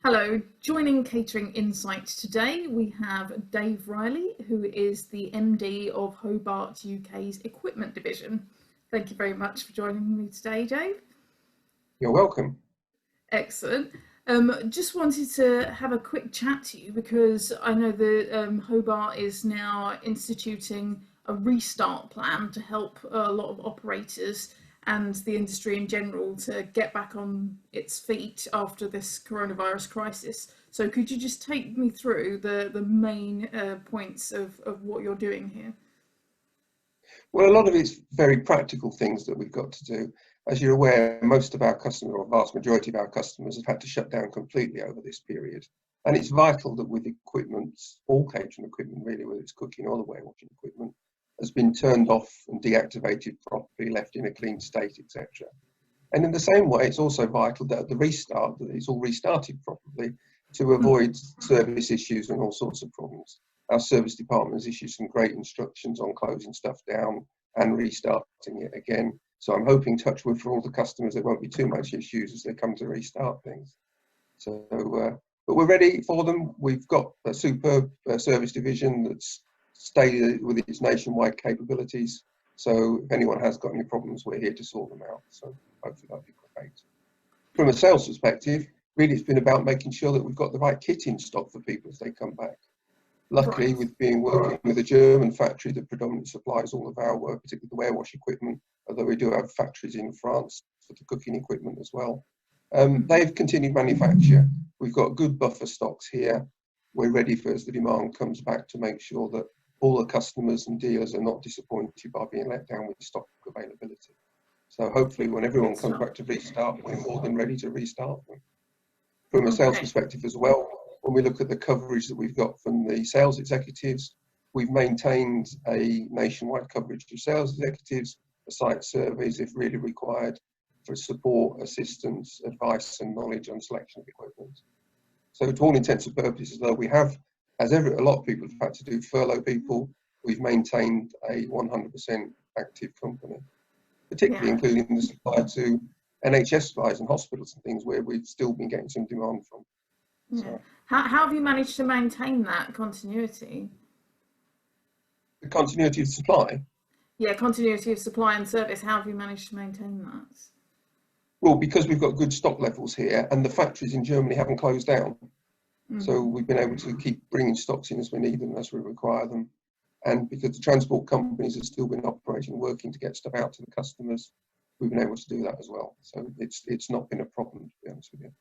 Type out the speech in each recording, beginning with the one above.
Hello, joining Catering Insight today we have Dave Riley, who is the MD of Hobart UK's Equipment Division. Thank you very much for joining me today, Dave. You're welcome. Excellent. Just wanted to have a quick chat to you because I know that Hobart is now instituting a restart plan to help a lot of operators and the industry in general to get back on its feet after this coronavirus crisis. So could you just take me through the main points of what you're doing here? Well, a lot of it's very practical things that we've got to do. As you're aware, most of our customers, or vast majority of our customers, have had to shut down completely over this period. And it's vital that with equipment, all catering equipment really, whether it's cooking or the warewashing equipment, has been turned off and deactivated properly, left in a clean state, etc. And in the same way, it's also vital that at the restart, that it's all restarted properly to avoid service issues and all sorts of problems. Our service department has issued some great instructions on closing stuff down and restarting it again. So I'm hoping, touch wood, for all the customers, there won't be too much issues as they come to restart things. So, but we're ready for them. We've got a superb service division that's stayed with its nationwide capabilities. So if anyone has got any problems, we're here to sort them out. So hopefully that'll be great. From a sales perspective, really it's been about making sure that we've got the right kit in stock for people as they come back. Luckily, Right. with being working with a German factory that predominantly supplies all of our work, particularly the warewash equipment, although we do have factories in France for the cooking equipment as well. They've continued manufacture. We've got good buffer stocks here. We're ready for, as the demand comes back, to make sure that all the customers and dealers are not disappointed by being let down with stock availability. So hopefully when everyone comes back to restart, we're more than ready to restart them. From a sales perspective as well, when we look at the coverage that we've got from the sales executives, we've maintained a nationwide coverage of sales executives, site surveys if really required, for support, assistance, advice and knowledge on selection of equipment. So to all intents and purposes, though we have, as a lot of people have had to do, furlough people, we've maintained a 100% active company, particularly including the supply to NHS supplies and hospitals and things where we've still been getting some demand from. Yeah. So. How have you managed to maintain that continuity? The continuity of supply? Yeah, continuity of supply and service. How have you managed to maintain that? Well, because we've got good stock levels here and the factories in Germany haven't closed down. So we've been able to keep bringing stocks in as we need them, as we require them. And because the transport companies have still been operating, working to get stuff out to the customers, we've been able to do that as well. So it's not been a problem, to be honest with you.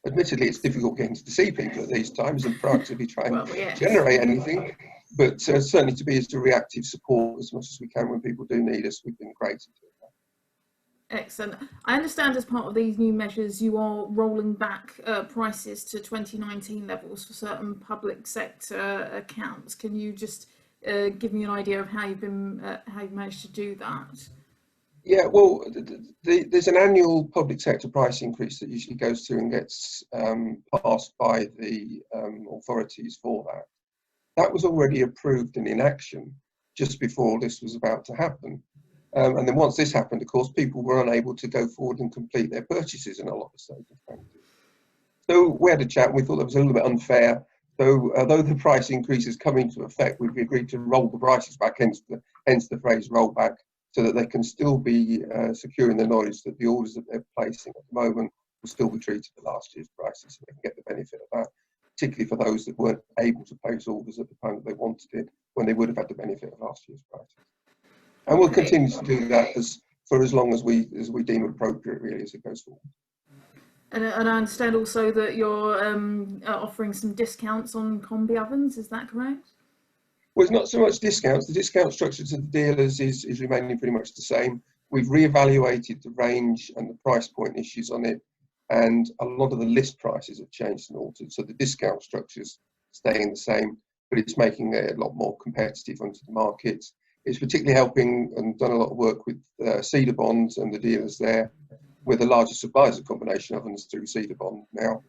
Admittedly, it's difficult getting to see people at these times and proactively try and generate anything, but certainly to be as a reactive support as much as we can when people do need us, we've been great at doing that. Excellent. I understand as part of these new measures, you are rolling back prices to 2019 levels for certain public sector accounts. Can you just give me an idea of how you've managed to do that? Yeah, well, there's an annual public sector price increase that usually goes through and gets passed by the authorities for that. That was already approved and in action just before this was about to happen. And then once this happened, of course, people were unable to go forward and complete their purchases in a lot of circumstances. So we had a chat and we thought that was a little bit unfair. So although the price increases come into effect, we've agreed to roll the prices back, hence the phrase roll back, so that they can still be secure in the knowledge that the orders that they're placing at the moment will still be treated at last year's prices, so they can get the benefit of that, particularly for those that weren't able to place orders at the time that they wanted it, when they would have had the benefit of last year's prices. And we'll continue to do that for as long as we deem appropriate, really, as it goes forward. And I understand also that you're offering some discounts on Combi ovens, is that correct? Well, it's not so much discounts. The discount structure to the dealers is remaining pretty much the same. We've reevaluated the range and the price point issues on it, and a lot of the list prices have changed and altered. So the discount structure's staying the same, but it's making it a lot more competitive onto the market. It's particularly helping, and done a lot of work with Cedar Bond and the dealers there. We're the largest suppliers of combination ovens through Cedar Bond now,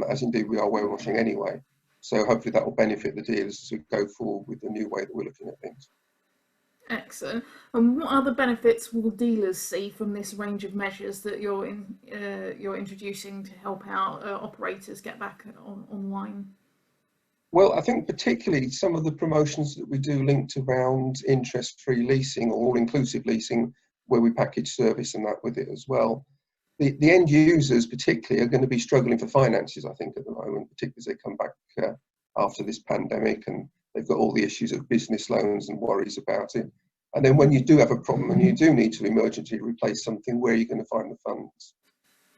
as indeed we are warewashing anyway. So hopefully that will benefit the dealers as we go forward with the new way that we're looking at things. Excellent. And what other benefits will dealers see from this range of measures that you're introducing to help out operators get back online? Well, I think particularly some of the promotions that we do linked around interest-free leasing or all-inclusive leasing, where we package service and that with it as well. The end users particularly are going to be struggling for finances, I think, at the moment, particularly as they come back after this pandemic, and they've got all the issues of business loans and worries about it. And then when you do have a problem and you do need to emergently replace something, where are you going to find the funds?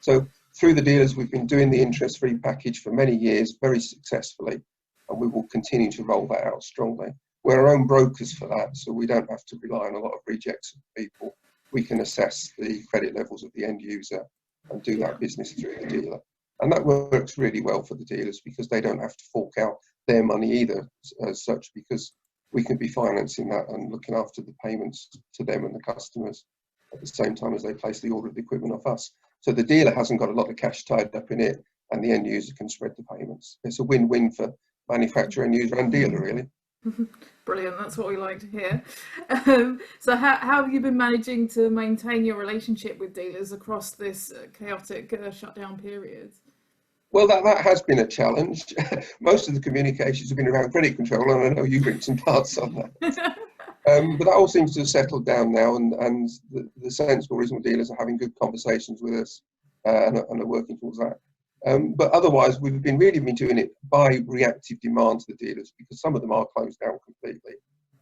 So through the dealers, we've been doing the interest-free package for many years very successfully, and we will continue to roll that out strongly. We're our own brokers for that, so we don't have to rely on a lot of rejects of people. We can assess the credit levels of the end user and do that business through the dealer. And that works really well for the dealers because they don't have to fork out their money either as such, because we can be financing that and looking after the payments to them and the customers at the same time as they place the order of the equipment off us. So the dealer hasn't got a lot of cash tied up in it, and the end user can spread the payments. It's a win-win for manufacturer, end user and dealer, really. Brilliant, that's what we like to hear. So how have you been managing to maintain your relationship with dealers across this chaotic shutdown period? Well, that has been a challenge. Most of the communications have been around credit control, and I know you've written some parts on that. But that all seems to have settled down now, and the sensible, reasonable dealers are having good conversations with us and are working towards that. But otherwise, we've really been doing it by reactive demand to the dealers, because some of them are closed down completely.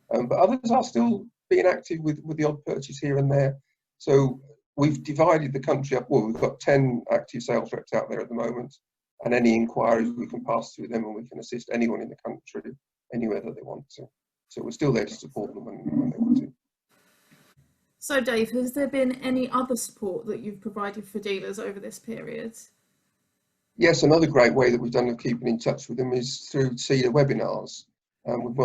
But others are still being active with the odd purchase here and there. So we've divided the country up. Well, we've got 10 active sales reps out there at the moment, and any inquiries we can pass through them, and we can assist anyone in the country anywhere that they want to. So we're still there to support them when they want to. So Dave, has there been any other support that you've provided for dealers over this period? Yes, another great way that we've done of keeping in touch with them is through CEDA webinars. We've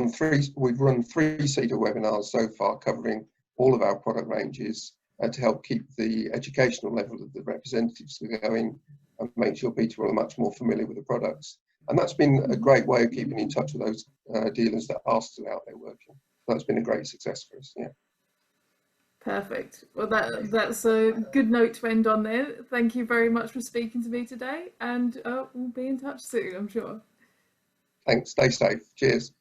run three CEDA webinars so far, covering all of our product ranges to help keep the educational level of the representatives going and make sure people are much more familiar with the products. And that's been a great way of keeping in touch with those dealers that are still out there working. That's been a great success for us, yeah. Perfect. Well, that's a good note to end on there. Thank you very much for speaking to me today, and we'll be in touch soon, I'm sure. Thanks. Stay safe. Cheers.